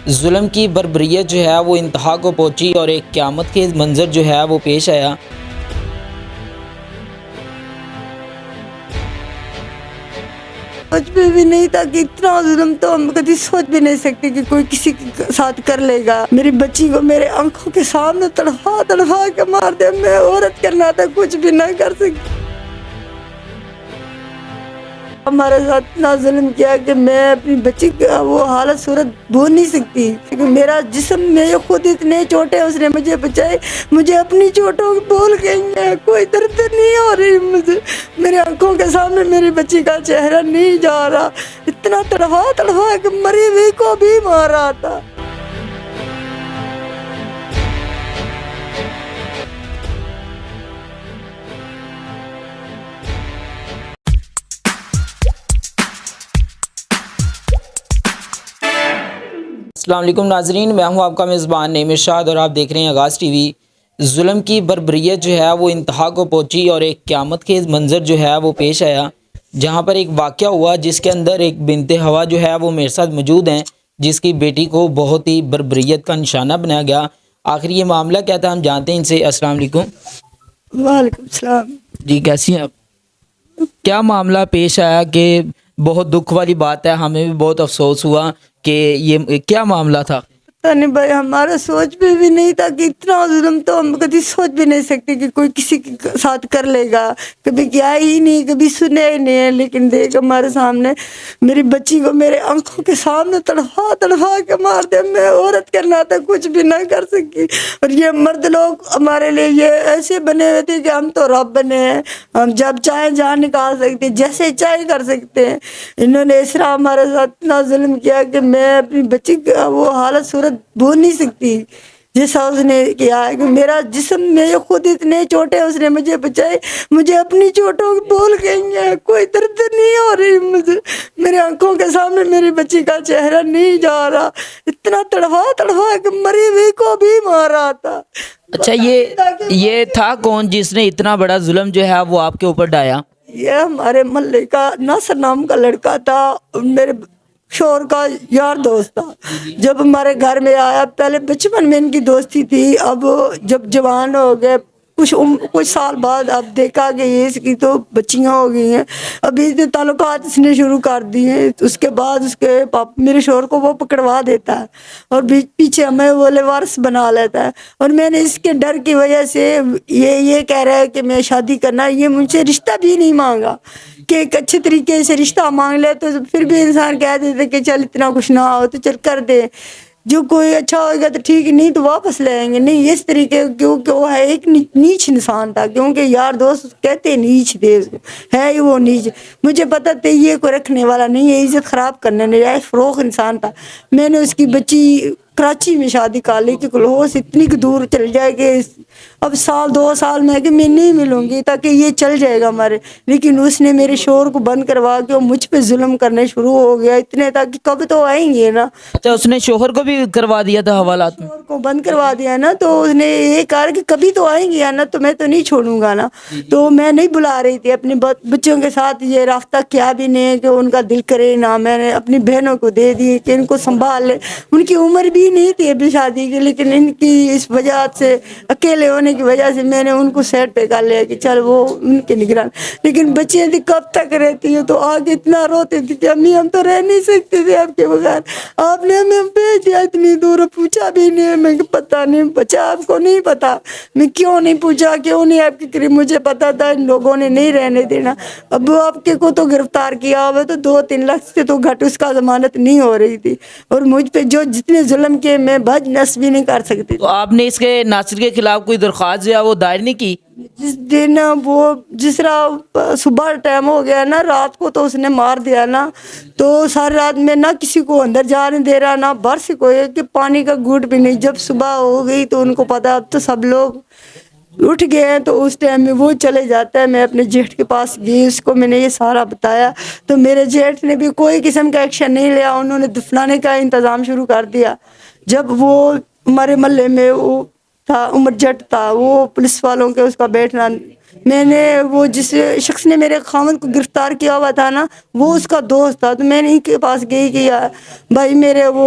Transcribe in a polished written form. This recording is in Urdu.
ظلم کی بربریت جو ہے وہ انتہا کو پہنچی اور ایک قیامت کے منظر جو ہے وہ پیش آیا۔ سوچ میں بھی نہیں تھا کہ اتنا ظلم تو ہم کبھی سوچ بھی نہیں سکتے کہ کوئی کسی کے ساتھ کر لے گا۔ میری بچی کو میرے آنکھوں کے سامنے تڑپا تڑپا کے مار دیا۔ میں عورت کرنا تھا، کچھ بھی نہ کر سکتی۔ ہمارے ساتھ اتنا ظلم کیا کہ میں اپنی بچی کا وہ حالت صورت بھول نہیں سکتی۔ میرا جسم میں خود اتنے چوٹیں اس نے مجھے بچائی، مجھے اپنی چوٹوں بھول گئی ہیں، کوئی درد نہیں ہو رہی مجھے۔ میرے آنکھوں کے سامنے میری بچی کا چہرہ نہیں جا رہا، اتنا تڑپا تڑپا کہ مری ہوئی کو بھی مارا تھا۔ السلام علیکم ناظرین، میں ہوں آپ کا میزبان نعیم ارشاد اور آپ دیکھ رہے ہیں آغاز ٹی وی۔ ظلم کی بربریت جو ہے وہ انتہا کو پہنچی اور ایک قیامت کے منظر جو ہے وہ پیش آیا، جہاں پر ایک واقعہ ہوا جس کے اندر ایک بنت ہوا جو ہے وہ میرے ساتھ موجود ہیں، جس کی بیٹی کو بہت ہی بربریت کا نشانہ بنایا گیا۔ آخر یہ معاملہ کیا تھا ہم جانتے ہیں ان سے۔ السلام علیکم۔ وعلیکم السلام۔ جی کیسی ہیں آپ؟ کیا معاملہ پیش آیا کہ بہت دکھ والی بات ہے، ہمیں بھی بہت افسوس ہوا کہ یہ کیا معاملہ تھا؟ پتہ نہیں بھائی، ہمارا سوچ میں بھی نہیں تھا کہ اتنا ظلم تو ہم کبھی سوچ بھی نہیں سکتے کہ کوئی کسی کے ساتھ کر لے گا۔ کبھی کیا ہی نہیں، کبھی سنے ہی نہیں ہے، لیکن دیکھ ہمارے سامنے میری بچی کو میرے آنکھوں کے سامنے تڑپا تڑپا کے مار دیا۔ میں عورت کرنا تھا، کچھ بھی نہ کر سکی۔ اور یہ مرد لوگ ہمارے لیے یہ ایسے بنے ہوئے تھے کہ ہم تو رب بنے ہیں، ہم جب چاہیں جان نکال سکتے، جیسے چاہے کر سکتے ہیں۔ انہوں نے اس طرح ہمارے ساتھ اتنا ظلم کیا کہ میں اپنی بچی کا وہ حالت صورت بھول نہیں سکتی جیسا اس نے کیا ہے کہ میرا جسم میں خود اتنے چوٹیں اس نے مجھے بچائی، مجھے اپنی چوٹوں بھول گئی ہیں، کوئی درد نہیں ہو رہی مجھے۔ میرے آنکھوں کے سامنے میری بچی کا چہرہ نہیں جا رہا، اتنا تڑپا تڑپا کہ مری ہوئی کو بھی مارا تھا۔ اچھا، یہ تھا کون جس نے اتنا بڑا ظلم جو ہے وہ آپ کے اوپر ڈایا؟ یہ ہمارے محلے کا ناصر نام کا لڑکا تھا، میرے شوہر کا یار دوست تھا۔ جب ہمارے گھر میں آیا، پہلے بچپن میں ان کی دوستی تھی، اب جب جوان ہو گئے کچھ سال بعد اب دیکھا کہ یہ اس کی تو بچیاں ہو گئی ہیں، ابھی اس نے تعلقات اس نے شروع کر دیے ہیں۔ اس کے بعد اس کے میرے شوہر کو وہ پکڑوا دیتا ہے اور پیچھے ہمیں وہ وارث بنا لیتا ہے۔ اور میں نے اس کے ڈر کی وجہ سے یہ کہہ رہا ہے کہ میں شادی کرنا، یہ مجھ سے رشتہ بھی نہیں مانگا کہ ایک اچھے طریقے سے رشتہ مانگ لے تو پھر بھی انسان کہہ دیتے کہ چل اتنا کچھ نہ ہو تو چل کر دے، جو کوئی اچھا ہوگا تو ٹھیک، نہیں تو واپس لے آئیں گے۔ نہیں اس طریقے، کیونکہ وہ ہے ایک نیچ انسان تھا، کیونکہ یار دوست کہتے نیچ دے ہے ہی وہ نیچ۔ مجھے پتا تھا یہ کوئی رکھنے والا نہیں ہے، عزت خراب کرنے نہیں، فروغ انسان تھا۔ میں نے اس کی بچی کراچی میں شادی کر لی کہ کلوس اتنی دور چل جائے کہ اب سال 2 سال میں کہ میں نہیں ملوں گی تاکہ یہ چل جائے گا ہمارے، لیکن اس نے میرے شوہر کو بند کروا کے مجھ پہ ظلم کرنے شروع ہو گیا اتنے تک کہ کب تو آئیں گے نا۔ اچھا، اس نے شوہر کو بھی کروا دیا تھا حوالات میں؟ شوہر کو بند کروا دیا نا، تو اس نے یہ کہا کہ کبھی تو آئیں گے نا، تو میں تو نہیں چھوڑوں گا نا۔ تو میں نہیں بلا رہی تھی اپنے بچوں کے ساتھ، یہ رابطہ کیا بھی نہیں کہ ان کا دل کرے نا۔ میں نے اپنی بہنوں کو دے دی کہ ان کو سنبھال لے، ان کی عمر بھی نہیں تھی ابھی شادی کی، لیکن ان کی اس وجہ سے اکیلے ہونے کی وجہ سے میں نے ان کو سیٹ پہ کر لیا کہ چل وہ ان کے نگران۔ لیکن بچے تھی کب تک رہتی ہو، تو آگے اتنا روتے تھے کہ امی ہم تو رہ نہیں سکتے تھے آپ کے بغیر، آپ نے ہمیں بھیج دیا اتنی دور، پوچھا بھی نہیں۔ میں پتا نہیں بچہ، آپ کو نہیں پتا میں کیوں نہیں پوچھا، کیوں نہیں آپ کے قریب، مجھے پتا تھا ان لوگوں نے نہیں رہنے دینا۔ اب آپ کے کو تو گرفتار کیا ہوا تو 2-3 لاکھ سے تو گھٹ اس کا ضمانت نہیں ہو رہی تھی، اور مجھ پہ جو جتنے ظلم کیے میں بھج نس بھی نہیں کر سکتی۔ تو آپ نے اس کے ناصر کے خلاف کوئی درخواست جو ہے وہ دائر نہیں کی؟ جس دن وہ جس طرح صبح ٹائم ہو گیا نا، رات کو تو اس نے مار دیا نا، تو ساری رات میں نہ کسی کو اندر جانے دے رہا، نہ باہر سے کوئی کہ پانی کا گھوٹ بھی نہیں۔ جب صبح ہو گئی تو ان کو پتا اب تو سب لوگ اٹھ گئے ہیں، تو اس ٹائم میں وہ چلے جاتا ہے۔ میں اپنے جیٹھ کے پاس گئی، اس کو میں نے یہ سارا بتایا، تو میرے جیٹھ نے بھی کوئی قسم کا ایکشن نہیں لیا، انہوں نے دفنانے کا انتظام شروع کر دیا۔ جب وہ ہمارے محلے میں وہ تھا عمر جٹ تھا، وہ پولیس والوں کے اس کا بیٹھنا، میں نے وہ جس شخص نے میرے خاوند کو گرفتار کیا ہوا تھا نا، وہ اس کا دوست تھا، تو میں نے ان کے پاس گئی کہ بھائی میرے وہ